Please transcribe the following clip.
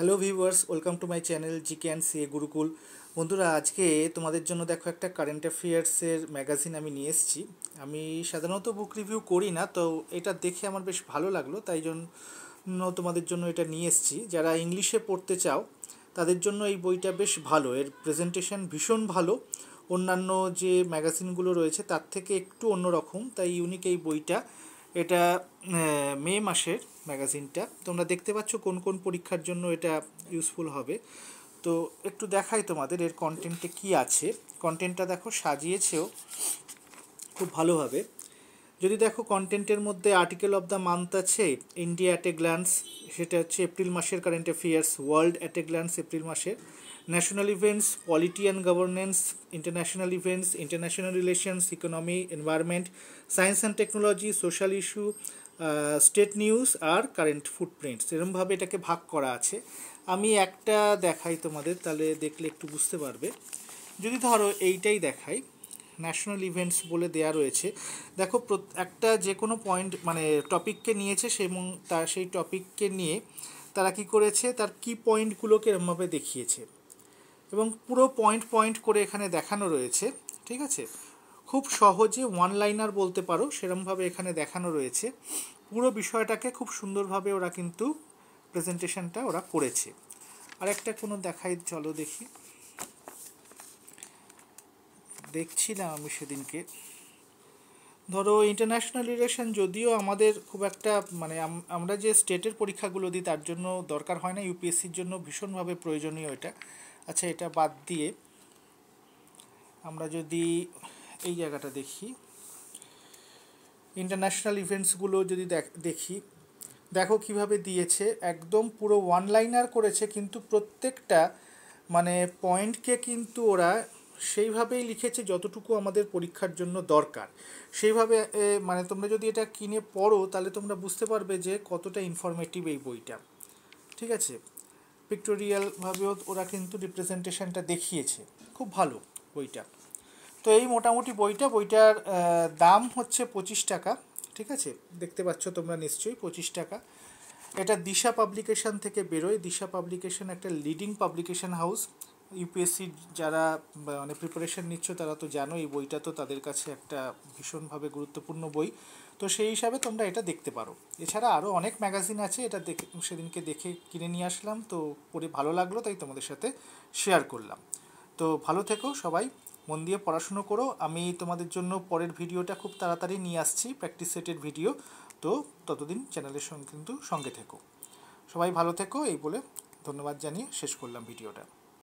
Hello viewers, welcome to my channel GK and CA Gurukul. বন্ধুরা, আজকে তোমাদের জন্য দেখো একটা কারেন্ট অ্যাফেয়ার্সের ম্যাগাজিন আমি নিয়ে এসেছি। আমি সাধারণত বুক রিভিউ করি না, তো এটা দেখে আমার বেশ ভালো লাগলো, তাই জন্য তোমাদের জন্য এটা নিয়ে এসেছি। যারা ইংলিশে পড়তে চাও তাদের জন্য এই বইটা বেশ ভালো, এর প্রেজেন্টেশন ভীষণ ভালো। অন্যান্য যে ম্যাগাজিনগুলো রয়েছে তার থেকে একটু অন্যরকম, তাই ইউনিক এই বইটা। এটা মে মাসের ম্যাগাজিনটা। তোমরা দেখতে পাচ্ছ কোন কোন পরীক্ষার জন্য এটা ইউজফুল হবে। তো একটু দেখাই তোমাদের এর কন্টেন্টে কি আছে। কন্টেন্টটা দেখো সাজিয়েছেও খুব ভালোভাবে। যদি দেখো কন্টেন্টের মধ্যে আর্টিকেল অফ দ্য মান্থ আছে ইন্ডিয়া অ্যাট এ গ্ল্যান্স, সেটা হচ্ছে এপ্রিল মাসের current affairs. World at a glance April মাসের। National events, polity and governance, international events, international relations, economy, environment, science and technology, social issue, state news আর current footprints, এরকমভাবে এটাকে ভাগ করা আছে। আমি একটা দেখাই তোমাদের, তাহলে দেখলে একটু বুঝতে পারবে। যদি ধরো এইটাই দেখাই, ন্যাশনাল ইভেন্টস বলে দেয়া রয়েছে। দেখো একটা যে কোনো পয়েন্ট মানে টপিককে নিয়েছে এবং তার সেই টপিককে নিয়ে তারা কি করেছে, তার কি পয়েন্টগুলোকে এরমভাবে দেখিয়েছে এবং পুরো পয়েন্ট পয়েন্ট করে এখানে দেখানো রয়েছে। ঠিক আছে, খুব সহজে ওয়ান লাইনার বলতে পারো সেরমভাবে এখানে দেখানো রয়েছে। পুরো বিষয়টাকে খুব সুন্দরভাবে ওরা কিন্তু প্রেজেন্টেশনটা ওরা করেছে। আর একটা কোনো দেখাই, চলো দেখি। দেখছিলাম আমি সেদিনকে, ধরো ইন্টারন্যাশনাল রিলেশন যদিও আমাদের খুব একটা মানে আমরা যে স্টেটের পরীক্ষাগুলো দিই তার জন্য দরকার হয় না, ইউপিএসসির জন্য ভীষণভাবে প্রয়োজনীয় এটা। আচ্ছা, এটা বাদ দিয়ে আমরা যদি এই জায়গাটা দেখি, ইন্টারন্যাশনাল ইভেন্টসগুলো যদি দেখি, দেখো কিভাবে দিয়েছে, একদম পুরো ওয়ান লাইনার করেছে, কিন্তু প্রত্যেকটা মানে পয়েন্টকে কিন্তু ওরা সেইভাবেই লিখেছে যতটুকু আমাদের পরীক্ষার জন্য দরকার। সেইভাবে মানে তোমরা যদি এটা কিনে পড়ো তাহলে তোমরা বুঝতে পারবে যে কতটা ইনফরমেটিভ এই বইটা। ঠিক আছে, পিক্টোরিয়ালভাবেও ওরা কিন্তু রিপ্রেজেন্টেশনটা দেখিয়েছে, খুব ভালো বইটা। তো এই মোটামুটি বইটার দাম হচ্ছে 25 টাকা। ঠিক আছে, দেখতে পাচ্ছ তোমরা নিশ্চয়ই 25 টাকা। এটা দিশা পাবলিকেশন থেকে বেরোয়। দিশা পাবলিকেশন একটা লিডিং পাবলিকেশন হাউস। ইউপিএসসি যারা মানে প্রিপারেশন নিচ্ছ তারা তো জানো এই বইটা তো তাদের কাছে একটা ভীষণভাবে গুরুত্বপূর্ণ বই। তো সেই হিসাবে তোমরা এটা দেখতে পারো। এছাড়া আরও অনেক ম্যাগাজিন আছে, এটা দেখে সেদিনকে দেখে কিনে নিয়ে আসলাম, তো পড়ে ভালো লাগলো তাই তোমাদের সাথে শেয়ার করলাম। তো ভালো থেকো সবাই, মন দিয়ে পড়াশুনো করো। আমি তোমাদের জন্য পরের ভিডিওটা খুব তাড়াতাড়ি নিয়ে আসছি, প্র্যাকটিস সেটের ভিডিও। তো ততদিন চ্যানেলের সঙ্গে থেকো। সবাই ভালো থেকো, এই বলে ধন্যবাদ জানিয়ে শেষ করলাম ভিডিওটা।